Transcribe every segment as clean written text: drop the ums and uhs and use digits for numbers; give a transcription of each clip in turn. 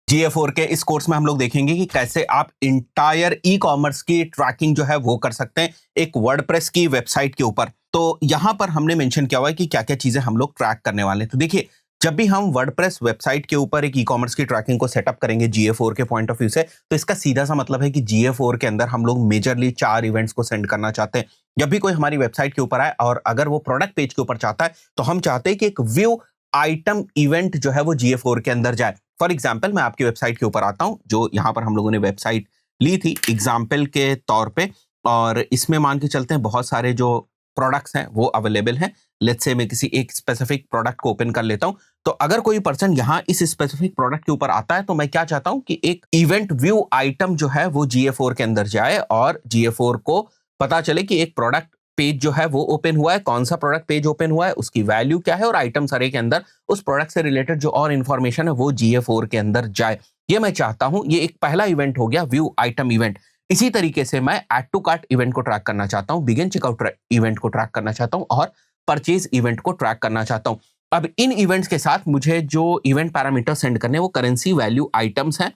GA4 के इस course में हम लोग देखेंगे कि कैसे आप इंटायर ई कॉमर्स की ट्रैकिंग जो है वो कर सकते हैं एक वर्डप्रेस की वेबसाइट के ऊपर। तो यहां पर हमने मेंशन किया हुआ है कि क्या क्या चीजें हम लोग ट्रैक करने वाले हैं। तो देखिए, जब भी हम वर्डप्रेस वेबसाइट के ऊपर एक ई कॉमर्स की ट्रैकिंग को सेटअप करेंगे GA4 के पॉइंट ऑफ व्यू से, तो इसका सीधा सा मतलब है कि GA4 के अंदर हम लोग मेजरली 4 इवेंट्स को सेंड करना चाहते हैं। जब भी कोई हमारी वेबसाइट के ऊपर आए और अगर वो प्रोडक्ट पेज के ऊपर चाहता है, तो हम चाहते हैं कि एक व्यू आइटम इवेंट जो है वो GA4 के अंदर जाए। फॉर एग्जाम्पल, मैं आपकी वेबसाइट के ऊपर आता हूं, जो यहां पर हम लोगों ने वेबसाइट ली थी एग्जाम्पल के तौर पे, और इसमें मान के चलते हैं बहुत सारे जो प्रोडक्ट्स हैं वो अवेलेबल हैं। लेट्स से मैं किसी एक स्पेसिफिक प्रोडक्ट को ओपन कर लेता हूं। तो अगर कोई पर्सन यहां इस स्पेसिफिक प्रोडक्ट के ऊपर आता है, तो मैं क्या चाहता हूं कि एक इवेंट व्यू आइटम जो है वो GA4 के अंदर जाए और GA4 को पता चले कि एक प्रोडक्ट पेज जो है वो ओपन हुआ है, कौन सा प्रोडक्ट पेज ओपन हुआ है, उसकी वैल्यू क्या है, और आइटम्स अरे के अंदर उस प्रोडक्ट से रिलेटेड जो और इंफॉर्मेशन है वो GA4 के अंदर जाए। ये मैं चाहता हूं। ये एक पहला इवेंट हो गया, व्यू आइटम इवेंट। इसी तरीके से मैं ऐड टू कार्ट इवेंट को ट्रैक करना चाहता हूं, बिगिन चेकआउट इवेंट को ट्रैक करना चाहता हूं और परचेज इवेंट को ट्रैक करना चाहता हूं। अब इन इवेंट्स के साथ मुझे जो इवेंट पैरामीटर सेंड करने वो करेंसी वैल्यू आइटम्स हैं।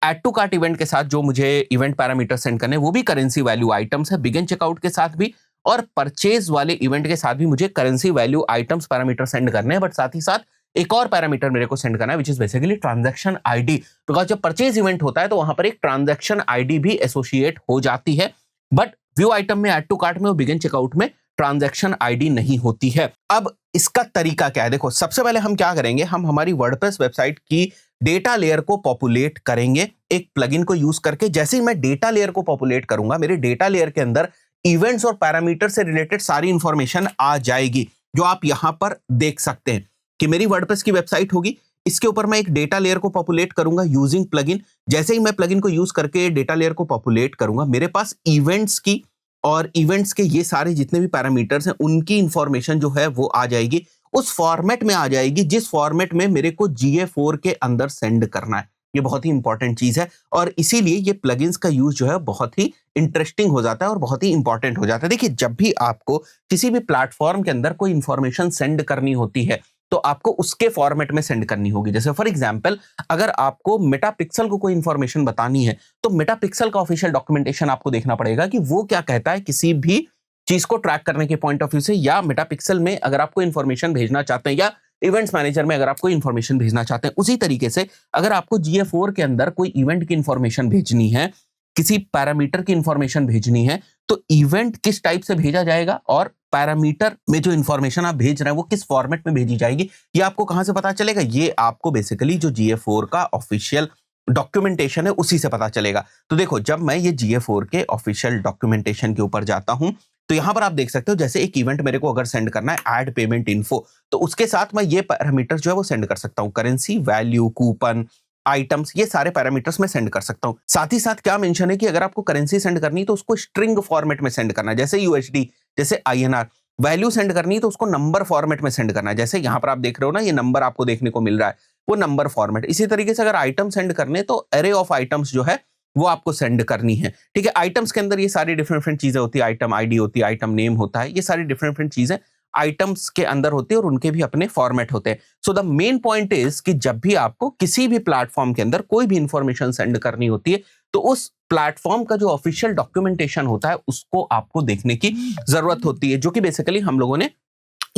ऐड टू कार्ट इवेंट के साथ जो मुझे इवेंट पैरामीटर सेंड करने वो भी करेंसी वैल्यू आइटम्स है। बिगिन चेकआउट के साथ भी और परचेज वाले इवेंट के साथ भी मुझे currency value items parameter send करने हैं। बट साथ ही साथ एक और पैरामीटर मेरे को सेंड करना है, which is basically transaction ID. Because जब परचेज इवेंट होता है तो वहां पर एक ट्रांजैक्शन आईडी भी एसोसिएट हो जाती है, बट व्यू आइटम में, ऐड टू कार्ट में और बिगिन चेकआउट में ट्रांजैक्शन आईडी नहीं होती है। अब इसका तरीका क्या है? देखो, सबसे पहले हम क्या करेंगे, हम हमारी वर्डप्रेस वेबसाइट की डेटा लेयर को पॉपुलेट करेंगे एक प्लगइन को यूज करके। जैसे ही मैं डेटा लेयर को पॉपुलेट करूंगा, मेरे डेटा लेयर के अंदर इवेंट्स और पैरामीटर से रिलेटेड सारी इंफॉर्मेशन आ जाएगी, जो आप यहां पर देख सकते हैं कि मेरी वर्डप्रेस की वेबसाइट होगी। इसके ऊपर मैं एक डेटा लेयर को पॉपुलेट करूंगा यूजिंग प्लगइन। जैसे ही मैं प्लगइन को यूज करके डेटा लेयर को पॉपुलेट करूंगा, मेरे पास इवेंट्स की और इवेंट्स के ये सारे जितने भी पैरामीटर्स हैं उनकी इंफॉर्मेशन जो है वो आ जाएगी, उस फॉर्मेट में आ जाएगी जिस फॉर्मेट में मेरे को GA4 के अंदर सेंड करना है। ये बहुत ही इंपॉर्टेंट चीज है और इसीलिए ये प्लगइन्स का यूज जो है बहुत ही इंटरेस्टिंग हो जाता है और बहुत ही इंपॉर्टेंट हो जाता है। देखिए, जब भी आपको किसी भी प्लेटफॉर्म के अंदर कोई इंफॉर्मेशन सेंड करनी होती है, तो आपको उसके फॉर्मेट में सेंड करनी होगी। जैसे फॉर एग्जांपल, अगर आपको मेटापिक्सल को कोई इंफॉर्मेशन बतानी है, तो मेटापिक्सल का ऑफिशियल डॉक्यूमेंटेशन आपको देखना पड़ेगा कि वो क्या कहता है किसी भी चीज को ट्रैक करने के पॉइंट ऑफ व्यू से। या मेटापिक्सल में अगर आपको इंफॉर्मेशन भेजना चाहते हैं, या इवेंट्स मैनेजर में अगर आपको इंफॉर्मेशन भेजना चाहते हैं, उसी तरीके से अगर आपको GA4 के अंदर कोई इवेंट की इंफॉर्मेशन भेजनी है, किसी पैरामीटर की इंफॉर्मेशन भेजनी है, तो इवेंट किस टाइप से भेजा जाएगा और पैरामीटर में जो इंफॉर्मेशन आप भेज रहे हैं वो किस फॉर्मेट में भेजी जाएगी, ये आपको कहां से पता चलेगा? ये आपको बेसिकली जो GA4 का ऑफिशियल डॉक्यूमेंटेशन है उसी से पता चलेगा। तो देखो, जब मैं ये GA4 के ऑफिशियल डॉक्यूमेंटेशन के ऊपर जाता हूं, तो यहां पर आप देख सकते हो, जैसे एक इवेंट मेरे को अगर सेंड करना है, ऐड पेमेंट इन्फो, तो उसके साथ मैं ये पैरामीटर जो है वो सेंड कर सकता हूं। करेंसी वैल्यू, कूपन, आइटम्स, ये सारे पैरामीटर्स मैं सेंड कर सकता हूं। साथ ही साथ क्या मेंशन है कि अगर आपको करेंसी सेंड करनी है तो उसको स्ट्रिंग फॉर्मेट में सेंड करना है, जैसे USD, जैसे INR। वैल्यू सेंड करनी है तो उसको नंबर फॉर्मेट में सेंड करना है, जैसे यहां पर आप देख रहे हो ना, ये नंबर आपको देखने को मिल रहा है, वो नंबर फॉर्मेट। इसी तरीके से अगर आइटम सेंड करने, तो अरे ऑफ आइटम्स जो है वो आपको सेंड करनी है। ठीक है, आइटम्स के अंदर ये सारी डिफरेंट चीजें होती है, आइटम आईडी होती है, आइटम नेम होता है, ये सारी डिफरेंट चीजें आइटम्स के अंदर होती है और उनके भी अपने फॉर्मेट होते हैं। So the main point is कि जब भी आपको किसी भी प्लेटफॉर्म के अंदर कोई भी इंफॉर्मेशन सेंड करनी होती है, तो उस प्लेटफॉर्म का जो ऑफिशियल डॉक्यूमेंटेशन होता है उसको आपको देखने की जरूरत होती है, जो कि बेसिकली हम लोगों ने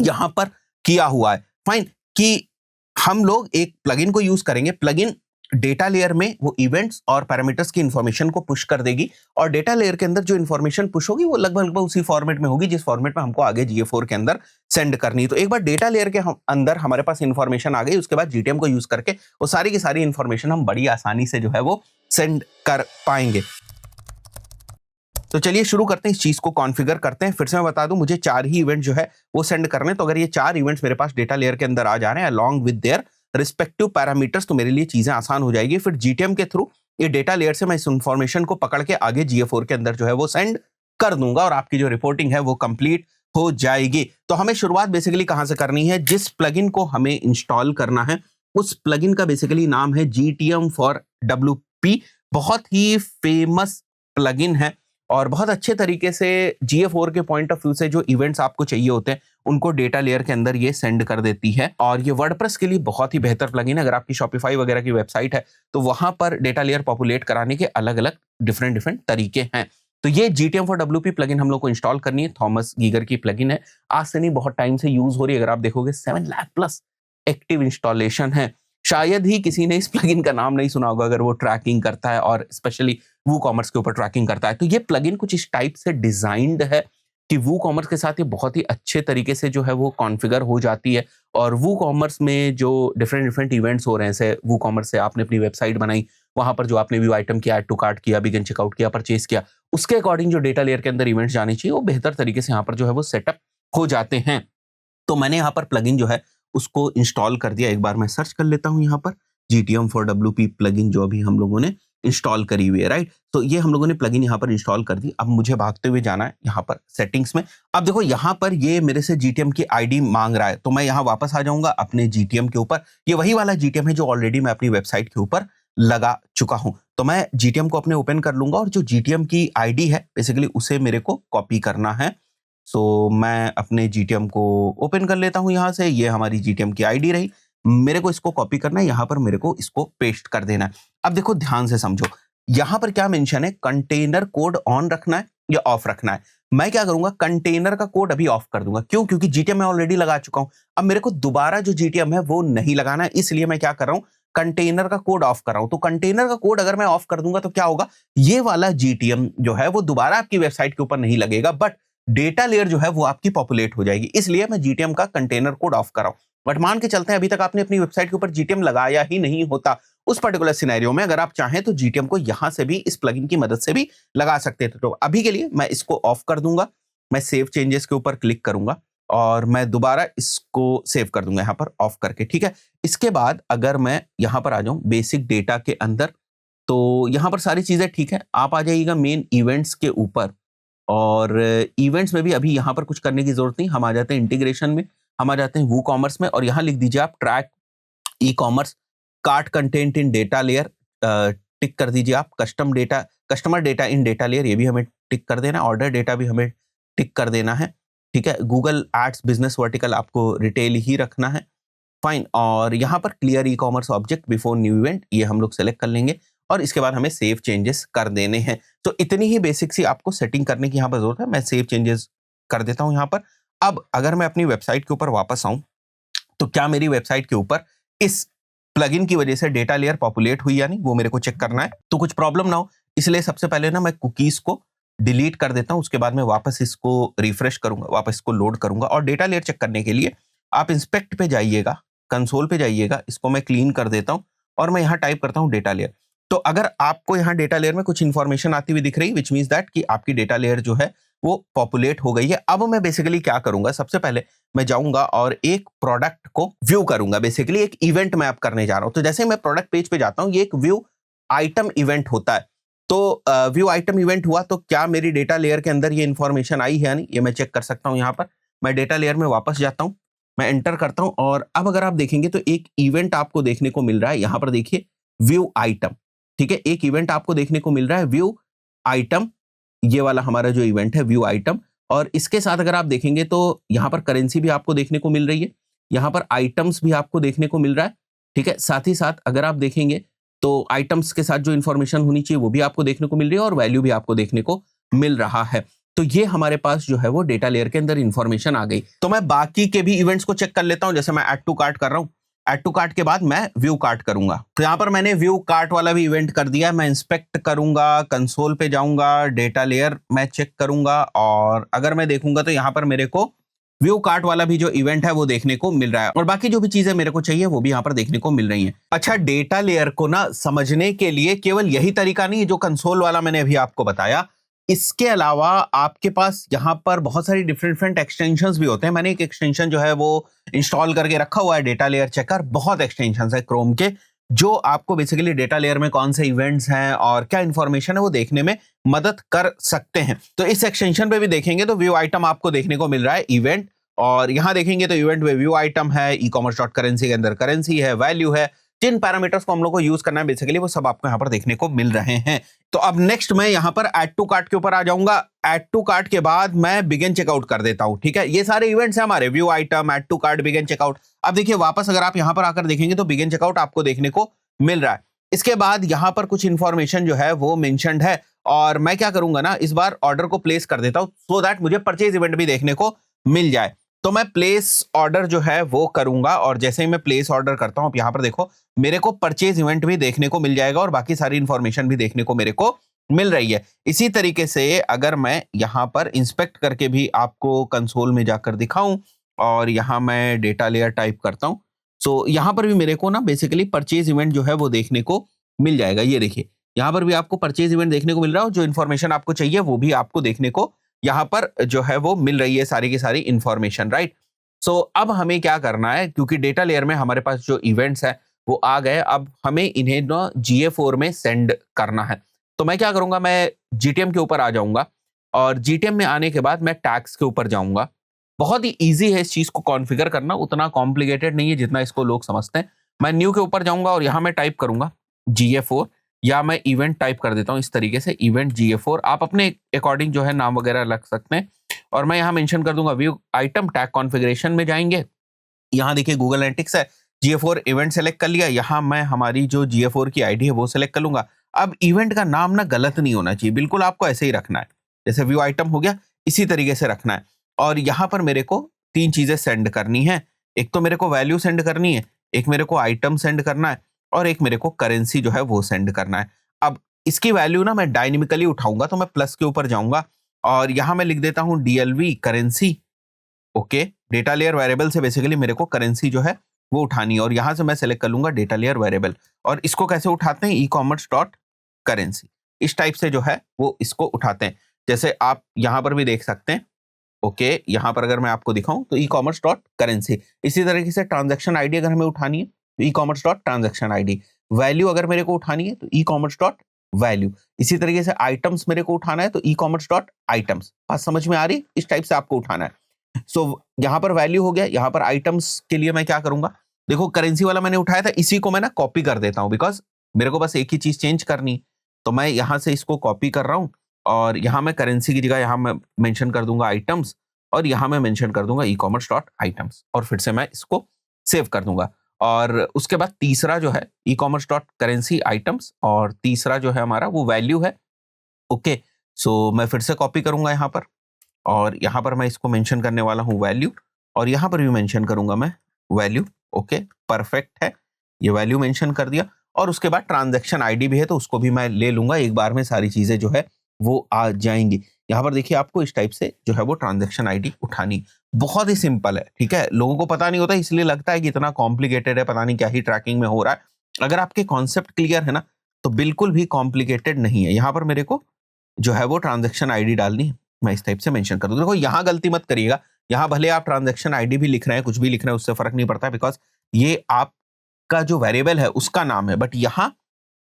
यहां पर किया हुआ है। फाइन, कि हम लोग एक प्लगइन को यूज करेंगे। प्लगइन डेटा लेयर में वो इवेंट्स और पैरामीटर्स की इंफॉर्मेशन को पुश कर देगी, और डेटा लेयर के अंदर जो इंफॉर्मेशन पुश होगी वो लगभग उसी फॉर्मेट में होगी जिस फॉर्मेट में हमको आगे GA4 के अंदर सेंड करनी है। तो एक बार डेटा लेयर के अंदर हमारे पास इंफॉर्मेशन आ गई, उसके बाद GTM को यूज करके वो सारी की सारी इंफॉर्मेशन हम बड़ी आसानी से जो है वो सेंड कर पाएंगे। तो चलिए शुरू करते हैं, इस चीज को कॉन्फ़िगर करते हैं। फिर से मैं बता दूं, मुझे 4 ही इवेंट जो है वो सेंड करने। तो अगर ये 4 इवेंट्स मेरे पास डेटा लेयर के अंदर आ जा रहे हैं along with their respective parameters, तो मेरे लिए चीजें आसान हो जाएगी। फिर GTM के थ्रू ये डेटा लेयर से मैं इस इंफॉर्मेशन को पकड़ के आगे GA4 के अंदर जो है वो सेंड कर दूंगा और आपकी जो रिपोर्टिंग है वो कंप्लीट हो जाएगी। तो हमें शुरुआत बेसिकली कहां से करनी है? जिस प्लगइन को हमें इंस्टॉल करना है उस प्लगइन का बेसिकली नाम है GTM for WP। बहुत ही फेमस प्लगइन है और बहुत अच्छे तरीके से GA4 के पॉइंट ऑफ व्यू से जो इवेंट्स आपको चाहिए होते हैं उनको डेटा लेयर के अंदर ये सेंड कर देती है। और ये वर्डप्रेस के लिए बहुत ही बेहतर प्लगइन है। अगर आपकी शॉपिफाई वगैरह की वेबसाइट है तो वहां पर डेटा लेयर पॉपुलेट कराने के अलग अलग डिफरेंट तरीके हैं। तो ये GTM for WP प्लगइन हम लोग को इंस्टॉल करनी है। थॉमस गीगर की प्लगइन है, आज से नहीं बहुत टाइम से यूज हो रही है। अगर आप देखोगे 7 लाख प्लस एक्टिव इंस्टॉलेशन है। शायद ही किसी ने इस प्लगइन का नाम नहीं सुना होगा अगर वो ट्रैकिंग करता है और स्पेशली वूकॉमर्स के ऊपर ट्रैकिंग करता है। तो ये प्लगइन कुछ इस टाइप से डिजाइंड है कि वूकॉमर्स के साथ ये बहुत ही अच्छे तरीके से जो है वो कॉन्फ़िगर हो जाती है। और वूकॉमर्स में जो डिफरेंट इवेंट्स हो रहे हैं, जैसे वूकॉमर्स से आपने अपनी वेबसाइट बनाई, वहां पर जो आपने व्यू आइटम किया, ऐड टू कार्ट किया, बिगिन चेकआउट किया, परचेज किया, उसके अकॉर्डिंग जो डेटा लेयर के अंदर इवेंट्स जाने चाहिए वो बेहतर तरीके से यहाँ पर जो है वो सेटअप हो जाते हैं। तो मैंने यहाँ पर प्लगइन जो है उसको इंस्टॉल कर दिया। एक बार मैं सर्च कर लेता हूँ यहाँ पर GTM for WP प्लगइन जो अभी हम लोगों ने इंस्टॉल करी हुई है, राइट। तो ये हम लोगों ने प्लगइन यहाँ पर इंस्टॉल कर दी। अब मुझे भागते हुए जाना है यहाँ पर सेटिंग्स में। अब देखो यहाँ पर ये मेरे से GTM की ID मांग रहा है, तो मैं यहाँ वापस आ जाऊंगा अपने GTM के ऊपर। ये वही वाला GTM है जो ऑलरेडी मैं अपनी वेबसाइट के ऊपर लगा चुका हूं। तो मैं GTM को अपने ओपन कर लूंगा और जो GTM की ID है बेसिकली उसे मेरे को कॉपी करना है। सो मैं अपने GTM को ओपन कर लेता हूं यहां से। ये हमारी GTM की ID रही, मेरे को इसको कॉपी करना है, यहां पर मेरे को इसको पेस्ट कर देना है। अब देखो ध्यान से समझो, यहां पर क्या मेंशन है, कंटेनर कोड ऑन रखना है या ऑफ रखना है। मैं क्या करूंगा, कंटेनर का कोड अभी ऑफ कर दूंगा। क्यों? क्योंकि GTM मैं ऑलरेडी लगा चुका हूं। अब मेरे को दोबारा जो GTM है वो नहीं लगाना है, इसलिए मैं क्या कर रहा हूं, कंटेनर का कोड ऑफ कर रहा हूं। तो कंटेनर का कोड अगर मैं ऑफ कर दूंगा तो क्या होगा, ये वाला GTM जो है वो दोबारा आपकी वेबसाइट के ऊपर नहीं लगेगा, बट डेटा लेयर जो है वो आपकी पॉपुलेट हो जाएगी। इसलिए मैं GTM का कंटेनर कोड ऑफ कर रहा हूं। बट मान के चलते हैं अभी तक आपने अपनी वेबसाइट के ऊपर GTM लगाया ही नहीं होता, उस पर्टिकुलर सिनेरियो में अगर आप चाहें तो GTM को यहां से भी इस प्लगइन की मदद से भी लगा सकते थे। तो अभी के लिए मैं इसको ऑफ कर दूंगा। मैं सेव चेंजेस के ऊपर क्लिक करूंगा और मैं दोबारा इसको सेव कर दूंगा यहाँ पर ऑफ करके, ठीक है। इसके बाद अगर मैं यहाँ पर आ जाऊं बेसिक डेटा के अंदर, तो यहाँ पर सारी चीजें ठीक है। आप आ जाइएगा मेन इवेंट्स के ऊपर, और इवेंट्स में भी अभी यहाँ पर कुछ करने की जरूरत नहीं। हम आ जाते हैं इंटीग्रेशन में, हम आ जाते हैं वूकॉमर्स में, और यहाँ लिख दीजिए आप track ecommerce cart content in data layer, tick कर दीजिए आप। Customer data in data layer, ये भी हमें टिक कर देना है। ऑर्डर डेटा भी हमें टिक कर देना है, ठीक है। गूगल एड्स बिजनेस वर्टिकल आपको रिटेल ही रखना है, फाइन। और यहाँ पर clear e commerce object before new event, ये हम लोग सेलेक्ट कर लेंगे और इसके बाद हमें सेव चेंजेस कर देने हैं। तो इतनी ही बेसिक सी आपको सेटिंग करने की यहाँ पर जरूरत है। मैं सेव चेंजेस कर देता हूँ यहाँ पर। अब अगर मैं अपनी वेबसाइट के ऊपर वापस आऊं तो क्या मेरी वेबसाइट के ऊपर इस प्लगइन की वजह से डेटा लेयर पॉपुलेट हुई या नहीं, वो मेरे को चेक करना है। तो कुछ प्रॉब्लम ना हो इसलिए सबसे पहले ना मैं कुकीज को डिलीट कर देता हूं। उसके बाद मैं वापस इसको रिफ्रेश करूंगा, वापस इसको लोड करूंगा। और डेटा लेयर चेक करने के लिए आप इंस्पेक्ट पे जाइएगा, कंसोल पे जाइएगा, इसको मैं क्लीन कर देता हूं और मैं यहाँ टाइप करता हूँ डेटा लेयर। तो अगर आपको यहाँ डेटा लेयर में कुछ इंफॉर्मेशन आती हुई दिख रही, विच मींस दैट कि आपकी डेटा लेयर जो है वो पॉपुलेट हो गई है। अब मैं बेसिकली क्या करूंगा, सबसे पहले मैं जाऊंगा और एक प्रोडक्ट को व्यू करूंगा। बेसिकली एक इवेंट मैप करने जा रहा हूं। तो जैसे मैं प्रोडक्ट पेज पे जाता हूं, ये एक व्यू आइटम इवेंट होता है। तो व्यू आइटम इवेंट हुआ तो क्या मेरी डेटा लेयर के अंदर ये इंफॉर्मेशन आई है या नहीं, ये मैं चेक कर सकता हूं। यहाँ पर मैं डेटा लेयर में वापस जाता हूं, मैं एंटर करता हूं और अब अगर आप देखेंगे तो एक इवेंट आपको देखने को मिल रहा है। यहाँ पर देखिए व्यू आइटम, ठीक है। एक इवेंट आपको देखने को मिल रहा है व्यू आइटम, ये वाला हमारा जो इवेंट है व्यू आइटम। और इसके साथ अगर आप देखेंगे तो यहाँ पर करेंसी भी आपको देखने को मिल रही है, यहाँ पर आइटम्स भी आपको देखने को मिल रहा है, ठीक है। साथ ही साथ अगर आप देखेंगे तो आइटम्स के साथ जो इन्फॉर्मेशन होनी चाहिए वो भी आपको देखने को मिल रही है और वैल्यू भी आपको देखने को मिल रहा है। तो ये हमारे पास जो है वो डेटा लेयर के अंदर इन्फॉर्मेशन आ गई। तो मैं बाकी के भी इवेंट्स को चेक कर लेता हूं। जैसे मैं ऐड टू कार्ट कर रहा हूं, ऐड टू कार्ट के बाद मैं व्यू कार्ट करूंगा। तो यहाँ पर मैंने व्यू कार्ट वाला भी इवेंट कर दिया। मैं इंस्पेक्ट करूंगा, कंसोल पे जाऊंगा, डेटा लेयर मैं चेक करूंगा और अगर मैं देखूंगा तो यहाँ पर मेरे को व्यू कार्ट वाला भी जो इवेंट है वो देखने को मिल रहा है और बाकी जो भी चीजें मेरे को चाहिए वो भी यहाँ पर देखने को मिल रही हैं। अच्छा, डेटा लेयर को ना समझने के लिए केवल यही तरीका नहीं जो कंसोल वाला मैंने अभी आपको बताया, इसके अलावा आपके पास यहाँ पर बहुत सारी डिफरेंट एक्सटेंशंस भी होते हैं। मैंने एक एक्सटेंशन जो है वो इंस्टॉल करके रखा हुआ है, डेटा लेयर चेकर। बहुत एक्सटेंशंस है क्रोम के जो आपको बेसिकली डेटा लेयर में कौन से इवेंट्स हैं और क्या इंफॉर्मेशन है वो देखने में मदद कर सकते हैं। तो इस एक्सटेंशन पे भी देखेंगे तो व्यू आइटम आपको देखने को मिल रहा है इवेंट, और यहाँ देखेंगे तो इवेंट में व्यू आइटम है, ई-कॉमर्स.करेंसी के अंदर करेंसी है, वैल्यू है, जिन पैरामीटर्स को हम लोग को यूज करना है बेसिकली वो सब आपको यहाँ पर देखने को मिल रहे हैं। तो अब नेक्स्ट मैं यहाँ पर ऐड टू कार्ट के ऊपर आ जाऊंगा। ऐड टू कार्ट के बाद मैं बिगिन चेकआउट कर देता हूँ। ठीक है, ये सारे इवेंट्स हैं हमारे, view item, add to cart, begin checkout. अब देखिए वापस अगर आप यहाँ पर आकर देखेंगे तो बिगिन चेकआउट आपको देखने को मिल रहा है। इसके बाद यहाँ पर कुछ इंफॉर्मेशन जो है वो मेंशन्ड है, और मैं क्या करूंगा ना, इस बार ऑर्डर को प्लेस कर देता हूं सो दैट मुझे परचेज इवेंट भी देखने को मिल जाए। तो मैं प्लेस ऑर्डर जो है वो करूंगा, और जैसे ही मैं प्लेस ऑर्डर करता हूं, यहाँ पर देखो मेरे को परचेज इवेंट भी देखने को मिल जाएगा और बाकी सारी इंफॉर्मेशन भी देखने को मेरे को मिल रही है। इसी तरीके से अगर मैं यहाँ पर इंस्पेक्ट करके भी आपको कंसोल में जाकर दिखाऊं, और यहाँ मैं डेटा लेयर टाइप करता हूं, सो यहाँ पर भी मेरे को ना बेसिकली परचेज इवेंट जो है वो देखने को मिल जाएगा। ये देखिए यहाँ पर भी आपको परचेज इवेंट देखने को मिल रहा है, जो इन्फॉर्मेशन आपको चाहिए वो भी आपको देखने को यहाँ पर जो है वो मिल रही है, सारी की सारी इंफॉर्मेशन, राइट। सो अब हमें क्या करना है, क्योंकि डेटा लेयर में हमारे पास जो इवेंट्स है वो आ गए, अब हमें इन्हें ना GA4 में सेंड करना है। तो मैं क्या करूंगा, मैं GTM के ऊपर आ जाऊंगा, और GTM में आने के बाद मैं टैग्स के ऊपर जाऊंगा। बहुत ही ईजी है इस चीज को कॉन्फ़िगर करना, उतना कॉम्प्लिकेटेड नहीं है जितना इसको लोग समझते हैं। मैं न्यू के ऊपर जाऊंगा और यहाँ मैं टाइप करूंगा GA4, या मैं इवेंट टाइप कर देता हूँ इस तरीके से, इवेंट GA4। आप अपने अकॉर्डिंग जो है नाम वगैरह रख सकते हैं, और मैं यहाँ मेंशन कर दूंगा व्यू आइटम, टैग कॉन्फ़िगरेशन में जाएंगे। यहाँ देखिए गूगल एनालिटिक्स है, GA4 इवेंट सेलेक्ट कर लिया। यहाँ मैं हमारी जो GA4 की आईडी है वो सेलेक्ट कर लूंगा। अब इवेंट का नाम ना गलत नहीं होना चाहिए, बिल्कुल आपको ऐसे ही रखना है, जैसे व्यू आइटम हो गया इसी तरीके से रखना है। और यहाँ पर मेरे को 3 चीजें सेंड करनी है। एक तो मेरे को वैल्यू सेंड करनी है, एक मेरे को आइटम सेंड करना है, और एक मेरे को करेंसी जो है वो सेंड करना है। अब इसकी वैल्यू ना मैं डायनेमिकली उठाऊंगा, तो मैं प्लस के ऊपर जाऊंगा और यहाँ मैं लिख देता हूँ DLV currency. Okay, data layer variable से बेसिकली मेरे को करेंसी जो है वो उठानी है, और यहाँ से मैं सेलेक्ट कर लूंगा डेटा लेयर वेरिएबल। और इसको कैसे उठाते हैं, e-commerce डॉट करेंसी, इस टाइप से जो है वो इसको उठाते हैं, जैसे आप यहाँ पर भी देख सकते हैं। ओके, यहाँ पर अगर मैं आपको दिखाऊं तो e-commerce डॉट करेंसी। इसी तरीके से ट्रांजैक्शन आईडी अगर हमें उठानी है तो e-commerce dot transaction ID. Value अगर मेरे को उठानी है तो e-commerce डॉट वैल्यू। इसी तरीके से आइटम्स मेरे को उठाना है तो e-commerce डॉट आइटम्स। बात समझ में आ रही, इस टाइप से आपको उठाना है। सो यहाँ पर वैल्यू हो गया, यहाँ पर आइटम्स के लिए मैं क्या करूंगा, देखो करेंसी वाला मैंने उठाया था, इसी को मैं ना कॉपी कर देता हूँ, बिकॉज मेरे को बस एक ही चीज चेंज करनी। तो मैं यहाँ से इसको कॉपी कर रहा हूँ, और यहाँ मैं करेंसी की जगह यहाँ मैं मेंशन कर दूंगा आइटम्स, और यहाँ मैं मेंशन कर दूंगा e-commerce डॉट आइटम्स, और फिर से मैं इसको सेव कर दूंगा। और उसके बाद तीसरा जो है e-commerce डॉट करेंसी आइटम्स, और तीसरा जो है हमारा वो वैल्यू है। ओके, सो मैं फिर से कॉपी करूंगा यहाँ पर, और यहाँ पर मैं इसको मेंशन करने वाला हूँ वैल्यू, और यहाँ पर भी मेंशन करूंगा मैं वैल्यू। ओके, परफेक्ट है, ये वैल्यू मेंशन कर दिया। और उसके बाद ट्रांजैक्शन आईडी भी है तो उसको भी मैं ले लूंगा, एक बार में सारी चीजें जो है वो आ जाएंगी। यहाँ पर देखिए आपको इस टाइप से जो है वो ट्रांजैक्शन आईडी उठानी, बहुत ही सिंपल है। ठीक है, लोगों को पता नहीं होता इसलिए लगता है कि इतना कॉम्प्लिकेटेड है, पता नहीं क्या ही ट्रैकिंग में हो रहा है। अगर आपके कॉन्सेप्ट क्लियर है ना तो बिल्कुल भी कॉम्प्लिकेटेड नहीं है। यहाँ पर मेरे को जो है वो ट्रांजैक्शन आईडी डालनी है, मैं इस टाइप से मेंशन कर दूंगा। देखो यहाँ गलती मत करिएगा, यहाँ भले आप ट्रांजैक्शन आईडी भी लिख रहे हैं, कुछ भी लिख रहे हैं, उससे फर्क नहीं पड़ता, बिकॉज ये आपका जो वेरिएबल है उसका नाम है, बट यहाँ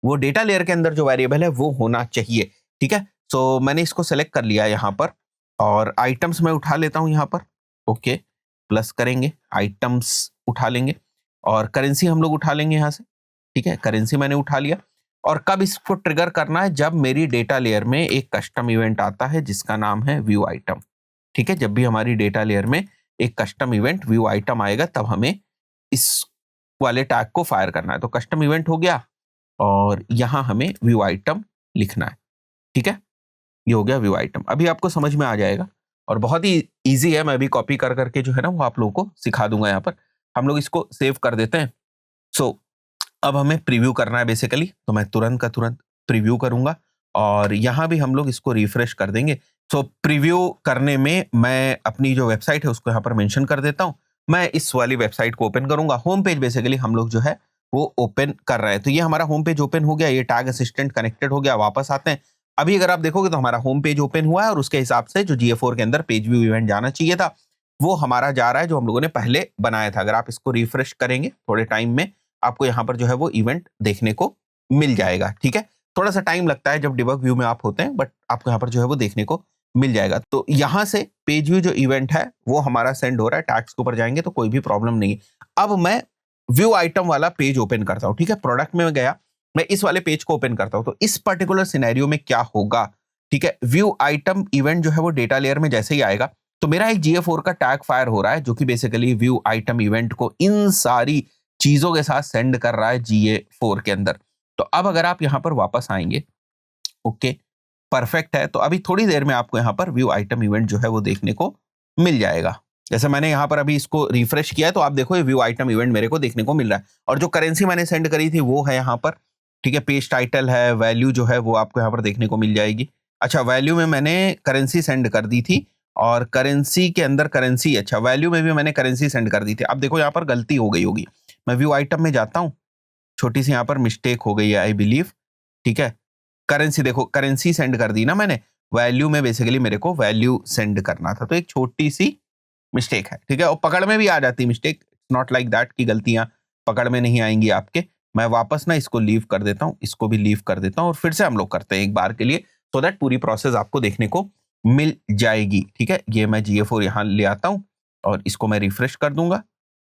वो डेटा लेयर के अंदर जो वेरिएबल है वो होना चाहिए। ठीक है, सो मैंने इसको सेलेक्ट कर लिया यहाँ पर, और आइटम्स मैं उठा लेता हूँ यहाँ पर। ओके, प्लस करेंगे, आइटम्स उठा लेंगे, और करेंसी हम लोग उठा लेंगे यहाँ से। ठीक है, करेंसी मैंने उठा लिया। और कब इसको ट्रिगर करना है, जब मेरी डेटा लेयर में एक कस्टम इवेंट आता है जिसका नाम है व्यू आइटम। ठीक है, जब भी हमारी डेटा लेयर में एक कस्टम इवेंट व्यू आइटम आएगा तब हमें इस वाले टैग को फायर करना है। तो कस्टम इवेंट हो गया, और यहाँ हमें व्यू आइटम लिखना है। ठीक है, ये हो गया व्यू आइटम। अभी आपको समझ में आ जाएगा, और बहुत ही ईजी है, मैं भी कॉपी कर करके जो है ना वो आप लोगों को सिखा दूंगा। यहाँ पर हम लोग इसको सेव कर देते हैं। सो अब हमें प्रीव्यू करना है बेसिकली, तो मैं तुरंत का तुरंत प्रीव्यू करूंगा, और यहाँ भी हम लोग इसको रिफ्रेश कर देंगे। सो प्रीव्यू करने में मैं अपनी जो वेबसाइट है उसको यहाँ पर मेंशन कर देता हूँ। मैं इस वाली वेबसाइट को ओपन करूंगा, होम पेज बेसिकली हम लोग जो है वो ओपन कर रहे हैं। तो ये हमारा होम पेज ओपन हो गया, ये टैग असिस्टेंट कनेक्टेड हो गया। वापस आते हैं, अभी अगर आप देखोगे तो हमारा होम पेज ओपन हुआ है, और उसके हिसाब से जो GA4 के अंदर पेज व्यू इवेंट जाना चाहिए था वो हमारा जा रहा है, जो हम लोगों ने पहले बनाया था। अगर आप इसको रिफ्रेश करेंगे थोड़े टाइम में आपको यहाँ पर जो है वो इवेंट देखने को मिल जाएगा। ठीक है, थोड़ा सा टाइम लगता है जब डिबग व्यू में आप होते हैं, बट आपको यहाँ पर जो है वो देखने को मिल जाएगा। तो यहाँ से पेज व्यू जो इवेंट है वो हमारा सेंड हो रहा है, टैग्स के ऊपर जाएंगे तो कोई भी प्रॉब्लम नहीं है। अब मैं व्यू आइटम वाला पेज ओपन करता हूं, ठीक है, प्रोडक्ट में गया, मैं इस वाले पेज को ओपन करता हूं, तो इस पर्टिकुलर सिनेरियो में क्या होगा, ठीक है, व्यू आइटम इवेंट जो है वो डेटा लेयर में जैसे ही आएगा तो मेरा एक GA4 का टैग फायर हो रहा है जो कि बेसिकली व्यू आइटम इवेंट को इन सारी चीजों के साथ सेंड कर रहा है GA4 के अंदर। तो अब अगर आप यहां पर वापस आएंगे, ओके, परफेक्ट है, तो अभी थोड़ी देर में आपको यहाँ पर व्यू आइटम इवेंट जो है वो देखने को मिल जाएगा। जैसे मैंने यहाँ पर अभी इसको रिफ्रेश किया है तो आप देखो ये व्यू आइटम इवेंट मेरे को देखने को मिल रहा है, और जो करेंसी मैंने सेंड करी थी वो है यहाँ पर, ठीक है, पेज टाइटल है, वैल्यू जो है वो आपको यहाँ पर देखने को मिल जाएगी। अच्छा, वैल्यू में मैंने करेंसी सेंड कर दी थी, और करेंसी के अंदर करेंसी, अच्छा, वैल्यू में भी मैंने करेंसी सेंड कर दी थी। अब देखो यहाँ पर गलती हो गई होगी, मैं व्यू आइटम में जाता हूँ, छोटी सी यहाँ पर मिस्टेक हो गई है आई बिलीव, ठीक है, करेंसी देखो, करेंसी सेंड कर दी ना मैंने, वैल्यू में बेसिकली मेरे को वैल्यू सेंड करना था, तो एक छोटी सी मिस्टेक है, ठीक है, और पकड़ में भी आ जाती मिस्टेक, नॉट लाइक दैट की गलतियां पकड़ में नहीं आएंगी आपके। मैं वापस ना इसको लीव कर देता हूं, इसको भी लीव कर देता हूं, और फिर से हम लोग करते हैं एक बार के लिए, सो दैट पूरी प्रोसेस आपको देखने को मिल जाएगी, ठीक है। ये मैं GA4 यहाँ ले आता हूँ और इसको मैं रिफ्रेश कर दूंगा,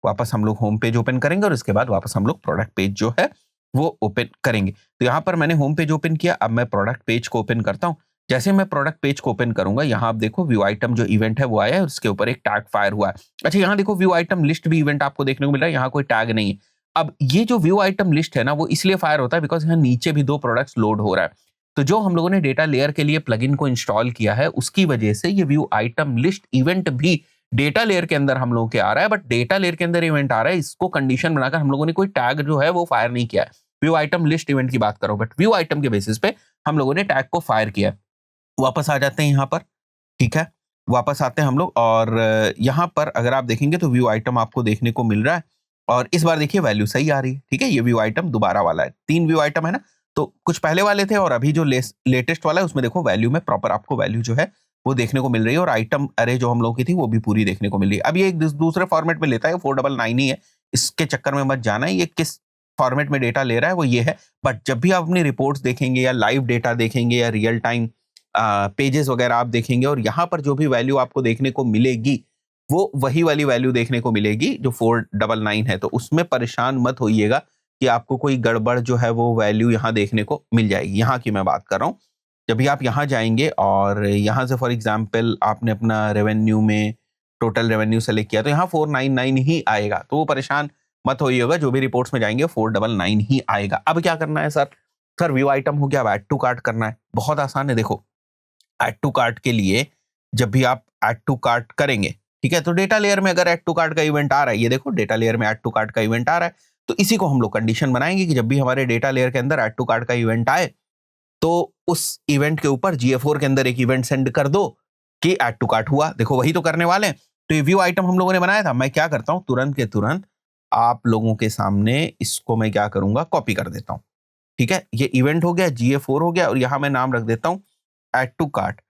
वापस हम लोग होम पेज ओपन करेंगे और इसके बाद वापस हम लोग प्रोडक्ट पेज जो है वो ओपन करेंगे। तो यहाँ पर मैंने होम पेज ओपन किया, अब मैं प्रोडक्ट पेज को ओपन करता हूँ। जैसे मैं प्रोडक्ट पेज को ओपन करूंगा, यहाँ आप देखो व्यू आइटम जो इवेंट है वो आया है, उसके ऊपर एक टैग फायर हुआ है। अच्छा, यहाँ देखो व्यू आइटम लिस्ट भी इवेंट आपको देखने को मिल रहा है, यहाँ कोई टैग नहीं है। अब ये जो व्यू आइटम लिस्ट है ना, वो इसलिए फायर होता है बिकॉज यहाँ नीचे भी 2 प्रोडक्ट्स लोड हो रहा है। तो जो हम लोगों ने डेटा लेयर के लिए प्लगइन को इंस्टॉल किया है, उसकी वजह से ये व्यू आइटम लिस्ट इवेंट भी डेटा लेयर के अंदर हम लोगों के आ रहा है, बट डेटा लेयर के अंदर इवेंट आ रहा है, इसको कंडीशन बनाकर हम लोगों ने कोई टैग जो है वो फायर नहीं किया है। व्यू आइटम लिस्ट इवेंट की बात करो, बट व्यू आइटम के बेसिस पे हम लोगों ने टैग को फायर किया है। वापस आ जाते हैं यहाँ पर, ठीक है, वापस आते हैं हम लोग, और यहाँ पर अगर आप देखेंगे तो व्यू आइटम आपको देखने को मिल रहा है, और इस बार देखिए वैल्यू सही आ रही है, ठीक है, ये व्यू आइटम दोबारा वाला है, 3 व्यू आइटम है ना, तो कुछ पहले वाले थे और अभी जो लेटेस्ट वाला है उसमें देखो वैल्यू में प्रॉपर आपको वैल्यू जो है वो देखने को मिल रही है, और आइटम अरे जो हम लोग की थी वो भी पूरी देखने को मिल रही है। अब ये एक दूसरे फॉर्मेट में लेता है, 499 ही है, इसके चक्कर में मत जाना है, ये किस फॉर्मेट में डेटा ले रहा है वो ये है। बट जब भी आप अपनी रिपोर्ट्स देखेंगे या लाइव डेटा देखेंगे या रियल टाइम पेजेस वगैरह आप देखेंगे, और यहाँ पर जो भी वैल्यू आपको देखने को मिलेगी वो वही वाली वैल्यू देखने को मिलेगी जो 499 है, तो उसमें परेशान मत होइएगा कि आपको कोई गड़बड़ जो है वो वैल्यू यहाँ देखने को मिल जाएगी। यहाँ की मैं बात कर रहा हूँ, जब भी आप यहाँ जाएंगे और यहाँ से फॉर एग्जाम्पल आपने अपना रेवेन्यू में टोटल रेवेन्यू सेलेक्ट किया तो यहाँ 499 ही आएगा, तो वो परेशान मत होइएगा, जो भी रिपोर्ट्स में जाएंगे 499 ही आएगा। अब क्या करना है सर व्यू आइटम हो गया, अब ऐड टू कार्ट करना है, बहुत आसान है। देखो ऐड टू कार्ट के लिए जब भी आप ऐड टू कार्ट करेंगे, ठीक है, तो डेटा लेयर में अगर ऐड टू कार्ट का इवेंट आ रहा है, ये देखो डेटा लेयर में ऐड टू कार्ट का इवेंट आ रहा है, तो इसी को हम लोग कंडीशन बनाएंगे कि जब भी हमारे डेटा लेयर के अंदर ऐड टू कार्ट का इवेंट आए तो उस इवेंट के ऊपर GA4 के अंदर एक इवेंट सेंड कर दो कि ऐड टू कार्ट हुआ। देखो वही तो करने वाले हैं, तो ये व्यू आइटम हम लोगों ने बनाया था। मैं क्या करता हूं, तुरंत के तुरंत आप लोगों के सामने इसको मैं क्या करूंगा, कॉपी कर देता हूं, ठीक है, ये इवेंट हो गया, GA4 हो गया, और यहां मैं नाम रख देता हूं ऐड टू कार्ट,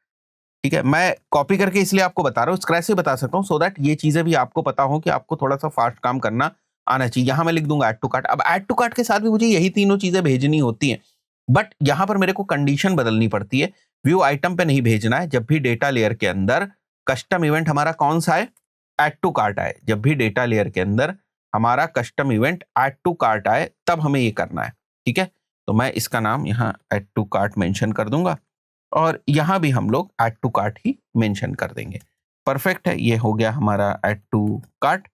ठीक है। मैं कॉपी करके इसलिए आपको बता रहा हूँ, स्क्रैच से बता सकता हूँ, सो दैट ये चीजें भी आपको पता हो कि आपको थोड़ा सा फास्ट काम करना आना चाहिए। यहां मैं लिख दूंगा ऐड टू कार्ट। अब ऐड टू कार्ट के साथ भी मुझे यही तीनों चीजें भेजनी होती हैं, बट यहां पर मेरे को कंडीशन बदलनी पड़ती है, व्यू आइटम पे नहीं भेजना है। जब भी डेटा लेयर के अंदर कस्टम इवेंट हमारा कौन सा है, ऐड टू कार्ट आए, जब भी डेटा लेयर के अंदर हमारा custom event add to cart आए तब हमें ये करना है, ठीक है। तो मैं इसका नाम यहाँ ऐड टू कार्ट मेंशन कर दूंगा, और यहां भी हम लोग ऐड टू कार्ट ही मेंशन कर देंगे। परफेक्ट है, ये हो गया हमारा add to cart.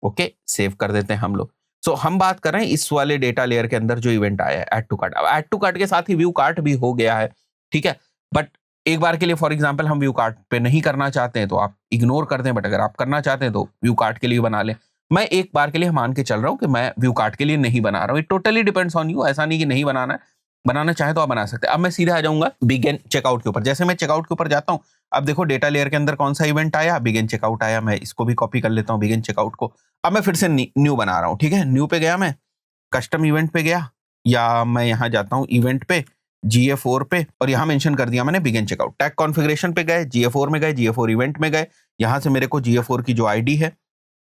Okay, save कर देते हैं हम लोग। सो हम बात कर रहे हैं इस वाले डेटा लेयर के अंदर जो इवेंट आया है ऐड टू कार्ट। अब ऐड टू कार्ट के साथ ही व्यू कार्ट भी हो गया है, ठीक है, बट एक बार के लिए फॉर एग्जांपल हम व्यू कार्ट पे नहीं करना चाहते हैं तो आप इग्नोर कर दें, बट अगर आप करना चाहते हैं तो व्यू कार्ट के लिए बना लें। मैं एक बार के लिए मान के चल रहा हूं कि मैं व्यू कार्ट के लिए नहीं बना रहा हूं, it totally depends on you, ऐसा नहीं कि नहीं बनाना है, बनाना चाहे तो आप बना सकते हैं। अब मैं सीधा आ जाऊंगा बिगिन चेकआउट के ऊपर। जैसे मैं चेकआउट के ऊपर जाता हूं, अब देखो डेटा लेयर के अंदर कौन सा इवेंट आया, बिगिन चेकआउट आया। मैं इसको भी कॉपी कर लेता हूं बिगिन चेकआउट को। अब मैं फिर से न्यू बना रहा हूं, ठीक है, न्यू पे गया, मैं कस्टम इवेंट पे गया, या मैं यहां जाता हूं इवेंट पे GA4 पे, और यहां मेंशन कर दिया मैंने बिगिन चेकआउट। टैग कॉन्फ़िगरेशन पे गए, GA4 में गए, GA4 इवेंट में गए, यहां से मेरे को GA4 की जो आईडी है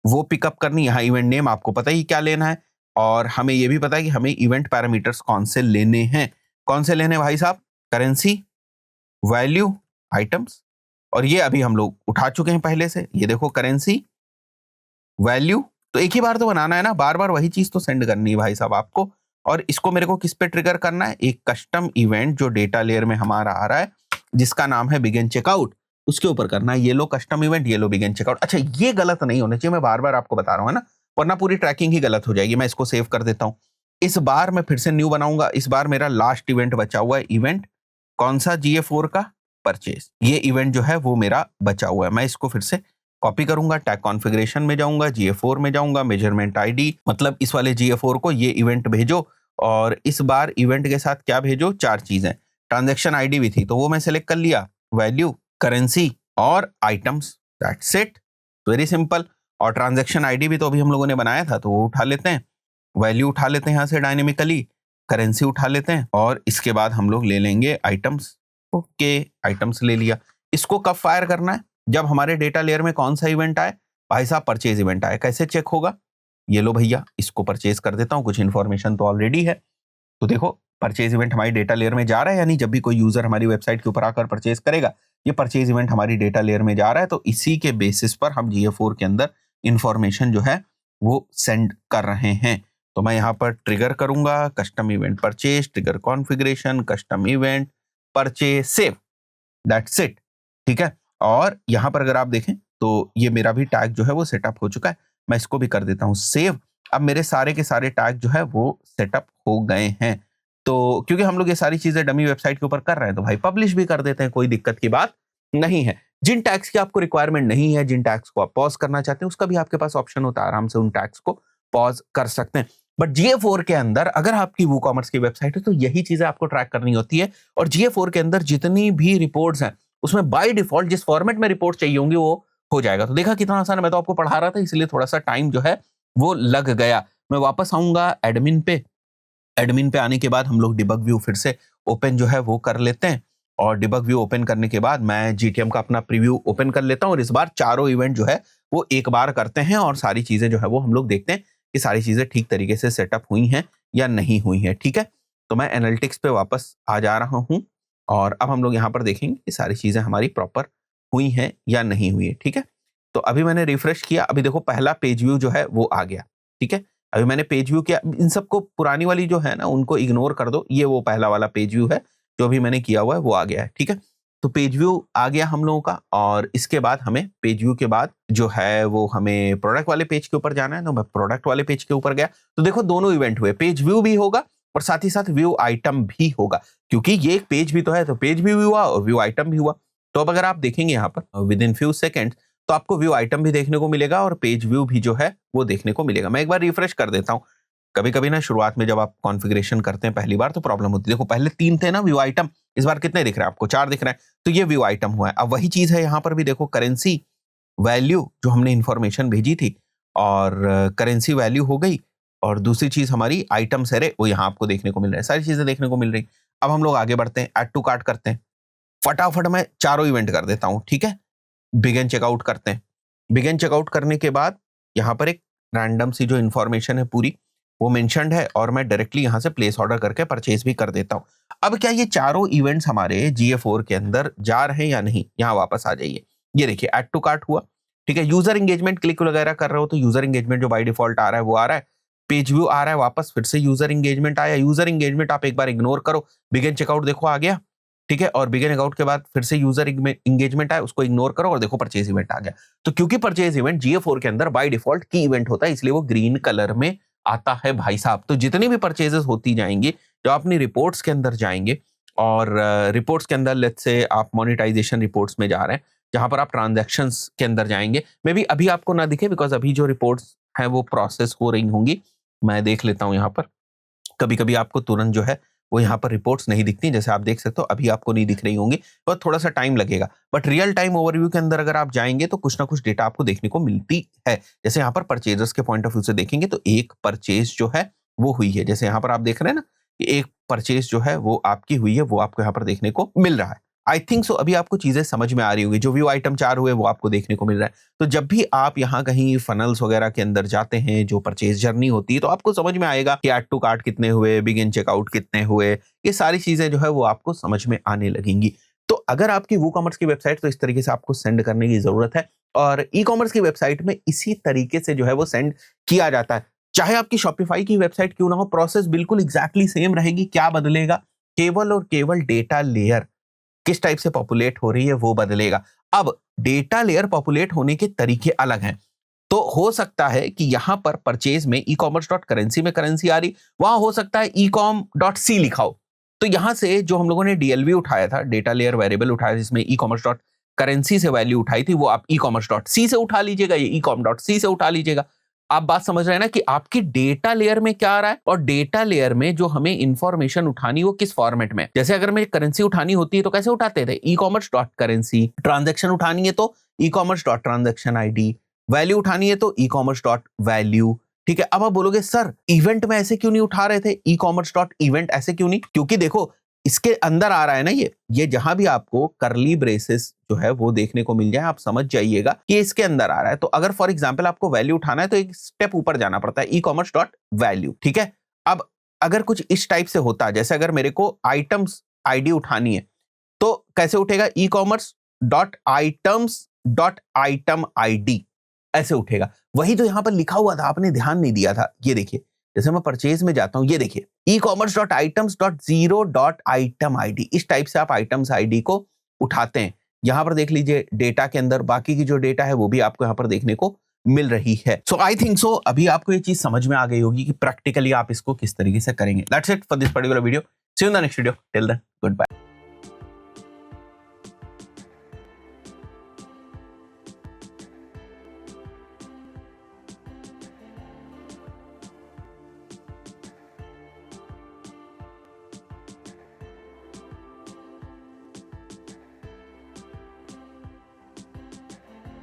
वो पिकअप करनी। यहाँ इवेंट नेम आपको पता ही क्या लेना है, और हमें ये भी पता है कि हमें इवेंट पैरामीटर्स कौन से लेने हैं। कौन से लेने भाई साहब, करेंसी, वैल्यू, आइटम्स, और ये अभी हम लोग उठा चुके हैं पहले से। ये देखो करेंसी, वैल्यू, तो एक ही बार तो बनाना है ना, बार बार वही चीज तो सेंड करनी है भाई साहब आपको। और इसको मेरे को किस पे ट्रिगर करना है, एक कस्टम इवेंट जो डेटा लेयर में हमारा आ रहा है जिसका नाम है बिगिन चेकआउट, उसके ऊपर करना है। ये लो कस्टम इवेंट, ये लो बिगिन चेकआउट। अच्छा ये गलत नहीं होना चाहिए, मैं बार बार आपको बता रहा हूँ, है ना, वरना पूरी ट्रैकिंग ही गलत हो जाएगी। मैं इसको सेव कर देता हूँ। इस बार मैं फिर से न्यू बनाऊंगा। इस बार मेरा लास्ट इवेंट बचा हुआ है, इवेंट कौन सा, GA4 का परचेज। ये इवेंट जो है वो मेरा बचा हुआ है। मैं इसको फिर से कॉपी करूंगा, टैग कॉन्फ़िगरेशन में जाऊंगा, GA4 में जाऊंगा, मेजरमेंट आईडी, मतलब इस वाले GA4 को ये इवेंट भेजो। और इस बार इवेंट के साथ क्या भेजो, 4 चीजें। ट्रांजैक्शन आईडी भी थी तो वो मैं सेलेक्ट कर लिया, वैल्यू, करेंसी और items, that's it, very simple. और ट्रांजैक्शन आईडी भी तो अभी हम लोगों ने बनाया था तो वो उठा लेते हैं, वैल्यू उठा लेते हैं यहाँ से डायनेमिकली, करेंसी उठा लेते हैं और इसके बाद हम लोग ले लेंगे आइटम्स। ओके, आइटम्स ले लिया। इसको कब फायर करना है, जब हमारे डेटा लेयर में कौन सा इवेंट आए, भाई साहब परचेज इवेंट आए। कैसे चेक होगा, ये लो भैया, इसको परचेज कर देता हूँ, कुछ इन्फॉर्मेशन तो ऑलरेडी है। तो देखो परचेज इवेंट हमारी डेटा लेयर में जा रहा है, यानी जब भी कोई यूजर हमारी वेबसाइट के ऊपर आकर परचेज करेगा, ये परचेज इवेंट हमारी डेटा लेयर में जा रहा है। तो इसी के बेसिस पर हम GA4 के अंदर इंफॉर्मेशन जो है वो सेंड कर रहे हैं। तो मैं यहाँ पर ट्रिगर करूंगा, custom event purchase, trigger configuration, custom event purchase, save, that's it, ठीक है। और यहाँ पर अगर आप देखें तो ये मेरा भी टैग जो है वो सेटअप हो चुका है। मैं इसको भी कर देता हूँ सेव। अब मेरे सारे के सारे टैग जो है वो सेटअप हो गए हैं। तो क्योंकि हम लोग ये सारी चीजें डमी वेबसाइट के ऊपर कर रहे हैं तो भाई पब्लिश भी कर देते हैं, कोई दिक्कत की बात नहीं है। जिन टैग्स की आपको रिक्वायरमेंट नहीं है, जिन टैग्स को आप पॉज करना चाहते हैं, उसका भी आपके पास ऑप्शन होता है, आराम से उन टैग्स को पॉज कर सकते हैं। बट GA4 के अंदर अगर आपकी WooCommerce की वेबसाइट है तो यही चीजें आपको ट्रैक करनी होती है। और GA4 के अंदर जितनी भी रिपोर्ट्स हैं उसमें बाय डिफॉल्ट जिस फॉर्मेट में रिपोर्ट चाहिए होंगी वो हो जाएगा। तो देखा कितना आसान है, मैं तो आपको पढ़ा रहा था इसलिए थोड़ा सा टाइम जो है वो लग गया। मैं वापस आऊंगा एडमिन पे। एडमिन पे आने के बाद हम लोग डिबग व्यू फिर से ओपन जो है वो कर लेते हैं। और डिबग व्यू ओपन करने के बाद मैं GTM का अपना प्रीव्यू ओपन कर लेता हूं और इस बार चारों इवेंट जो है वो एक बार करते हैं और सारी चीजें जो है वो हम लोग देखते हैं कि सारी चीजें ठीक तरीके से सेटअप हुई हैं या नहीं हुई हैं, ठीक है। तो मैं एनालिटिक्स पे वापस आ जा रहा हूं और अब हम लोग यहाँ पर देखेंगे कि सारी चीजें हमारी प्रॉपर हुई हैं या नहीं हुई है, ठीक है। तो अभी मैंने रिफ्रेश किया, अभी देखो पहला पेज व्यू जो है वो आ गया, ठीक है। अभी मैंने पेज व्यू किया, इन सबको पुरानी वाली जो है ना उनको इग्नोर कर दो, ये वो पहला वाला पेज व्यू है जो भी मैंने किया हुआ है वो आ गया है, ठीक है। तो पेज व्यू आ गया हम लोगों का और इसके बाद हमें पेज व्यू के बाद जो है वो हमें प्रोडक्ट वाले पेज के ऊपर जाना है। तो मैं प्रोडक्ट वाले पेज के ऊपर गया तो देखो दोनों इवेंट हुए, पेज व्यू भी होगा और साथ ही साथ व्यू आइटम भी होगा, क्योंकि ये एक पेज भी तो है, तो पेज भी हुआ और व्यू आइटम भी हुआ। तो अब अगर आप देखेंगे यहाँ पर विद इन फ्यू सेकेंड तो आपको व्यू आइटम भी देखने को मिलेगा और पेज व्यू भी जो है वो देखने को मिलेगा। मैं एक बार रिफ्रेश कर देता हूँ। कभी कभी ना शुरुआत में जब आप कॉन्फ़िगरेशन करते हैं पहली बार तो प्रॉब्लम होती है। देखो पहले 3 थे ना व्यू आइटम, इस बार कितने दिख रहे हैं आपको, 4 दिख रहे हैं। तो ये व्यू आइटम हुआ है। अब वही चीज है यहाँ पर भी, देखो करेंसी वैल्यू जो हमने इंफॉर्मेशन भेजी थी और करेंसी वैल्यू हो गई और दूसरी चीज हमारी आइटम्स है वो यहाँ आपको देखने को मिल रहा है, सारी चीजें देखने को मिल रही। अब हम लोग आगे बढ़ते हैं, ऐड टू कार्ट करते हैं। फटाफट मैं चारों इवेंट कर देता हूँ, ठीक है। बिगिन चेकआउट करते हैं। बिगिन चेकआउट करने के बाद यहाँ पर एक रैंडम सी जो इंफॉर्मेशन है पूरी वो मेंशन्ड है और मैं डायरेक्टली यहाँ से प्लेस ऑर्डर करके परचेज भी कर देता हूँ। अब क्या ये चारों इवेंट्स हमारे GA4 के अंदर जा रहे हैं या नहीं, यहाँ वापस आ जाइए। ये देखिए ऐड टू कार्ट हुआ, ठीक है। यूजर एंगेजमेंट क्लिक वगैरह कर रहे हो तो यूजर एंगेजमेंट जो बाय डिफॉल्ट आ रहा है वो आ रहा है। पेज व्यू आ रहा है वापस, फिर से यूजर एंगेजमेंट आया। यूजर एंगेजमेंट आप एक बार इग्नोर करो, बिगिन चेकआउट देखो आ गया, ठीक है। और बिगिन चेकआउट के बाद फिर से यूजर एंगेजमेंट आया, उसको इग्नोर करो और देखो परचेज इवेंट आ गया। तो क्योंकि परचेज इवेंट GA4 के अंदर बाय डिफॉल्ट की इवेंट होता है इसलिए वो ग्रीन कलर में आता है भाई साहब। तो जितनी भी परचेजेस होती जाएंगी जब अपनी रिपोर्ट्स के अंदर जाएंगे और रिपोर्ट्स के अंदर लेट्स से आप मोनेटाइजेशन रिपोर्ट्स में जा रहे हैं जहां पर आप ट्रांजैक्शंस के अंदर जाएंगे, मे बी अभी आपको ना दिखे बिकॉज अभी जो रिपोर्ट्स हैं वो प्रोसेस हो रही होंगी। मैं देख लेता हूं यहाँ पर, कभी कभी आपको तुरंत जो है वो यहाँ पर रिपोर्ट्स नहीं दिखती, जैसे आप देख सकते हो अभी आपको नहीं दिख रही होंगी, तो थोड़ा सा टाइम लगेगा। बट रियल टाइम ओवरव्यू के अंदर अगर आप जाएंगे तो कुछ ना कुछ डेटा आपको देखने को मिलती है। जैसे यहाँ पर परचेजर्स के पॉइंट ऑफ व्यू से देखेंगे तो एक परचेज जो है वो हुई है, जैसे यहाँ पर आप देख रहे हैं ना कि एक परचेज जो है वो आपकी हुई है, वो आपको यहाँ पर देखने को मिल रहा है। आई थिंक सो अभी आपको चीजें समझ में आ रही होगी। जो व्यू आइटम 4 हुए वो आपको देखने को मिल रहा है। तो जब भी आप यहाँ कहीं फनल्स वगैरह के अंदर जाते हैं, जो परचेज जर्नी होती है, तो आपको समझ में आएगा कि ऐड टू कार्ट कितने हुए, बिगिन चेकआउट कितने हुए, ये सारी चीजें जो है वो आपको समझ में आने लगेंगी। तो अगर आपकी वूकॉमर्स की वेबसाइट तो इस तरीके से आपको सेंड करने की जरूरत है, और ई कॉमर्स की वेबसाइट में इसी तरीके से जो है वो सेंड किया जाता है। चाहे आपकी शॉपिफाई की वेबसाइट क्यों ना हो, प्रोसेस बिल्कुल एग्जैक्टली सेम रहेगी। क्या बदलेगा? केवल और केवल डेटा लेयर किस टाइप से पॉपुलेट हो रही है वो बदलेगा। अब डेटा लेयर पॉपुलेट होने के तरीके अलग हैं। तो हो सकता है कि यहां पर परचेज में e-commerce.currency में करेंसी आ रही, वहां हो सकता है ecom.c लिखा हो। तो यहां से जो हम लोगों ने डीएलवी उठाया था, डेटा लेयर वेरिएबल उठाया जिसमें e-commerce.currency से वैल्यू उठाई थी, वो आप e-commerce.c से उठा लीजिएगा, ये ecom.c से उठा लीजिएगा। आप बात समझ रहे हैं ना कि आपकी डेटा लेयर में क्या आ रहा है, और डेटा लेयर में जो हमें इंफॉर्मेशन उठानी वो किस फॉर्मेट में। जैसे अगर हमें करेंसी उठानी होती है तो कैसे उठाते थे? e-commerce.currency। ट्रांजैक्शन उठानी है तो e-commerce.transaction ID। वैल्यू उठानी है तो e-commerce.value। ठीक है, अब आप बोलोगे सर इवेंट में ऐसे क्यों नहीं उठा रहे थे, e-commerce.event ऐसे क्यों नहीं? क्योंकि देखो इसके अंदर आ रहा है ना, ये जहां भी आपको करली ब्रेसेस जो है वो देखने को मिल जाए, आप समझ जाइएगा कि इसके अंदर आ रहा है। तो अगर फॉर एग्जांपल आपको वैल्यू उठाना है तो एक स्टेप ऊपर जाना पड़ता है, e-commerce.value। ठीक है, अब अगर कुछ इस टाइप से होता है, जैसे अगर मेरे को आइटम्स आईडी उठानी है तो कैसे उठेगा? e-commerce.items.item ID ऐसे उठेगा। वही जो यहां पर लिखा हुआ था आपने ध्यान नहीं दिया था, ये देखिए, जैसे मैं परचेज में जाता हूं, ये देखिए e-commerce.items.0.item ID। इस टाइप से आप आइटम्स आईडी को उठाते हैं। यहां पर देख लीजिए डेटा के अंदर बाकी की जो डेटा है वो भी आपको यहां पर देखने को मिल रही है। सो आई थिंक सो अभी आपको ये चीज समझ में आ गई होगी कि प्रैक्टिकली आप इसको किस तरीके से करेंगे। That's it for this particular video. See you in the next video. Till then good bye.